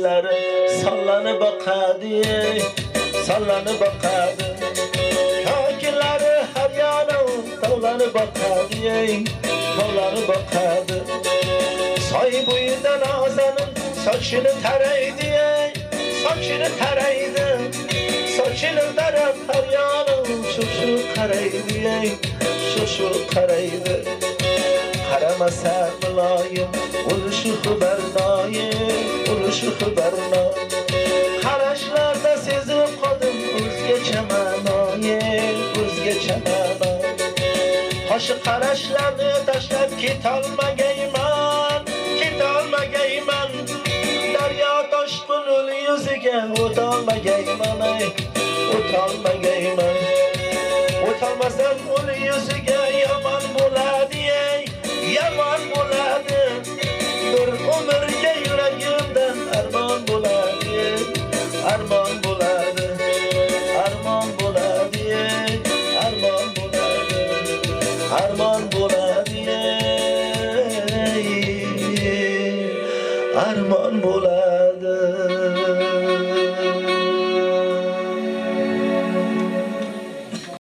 ko'ylari sallanib boqadi, sallanib boqadi. Kokilari har yana tavlanib boqadi, tavlanib boqadi. Soy bo'yida nazanin sochini taraydi, sochini taraydi. Sochini tarab har yana shu qaraydi, shu qaraydi. Qaramasa muloyim, urushi xubarnoyi, urushi xubarnoyi. Qarashlarda sezib qoldim o'zgacha ma'noyi, o'zgacha ma'noyi. Qoshi qarashlarni tashlab ketolmagayman, ketolmagayman. Daryo toshqin yuziga o'tolmagayman, o'tolmagayman. O'tolmasam ul yuziga yomon bo'ladi, yomon bo'ladi. Bir umrga yuragimdan armon bo'ladi, armon bo'ladi, armon bo'ladi, armon bo'ladi, armon bo'ladi, armon bo'ladi.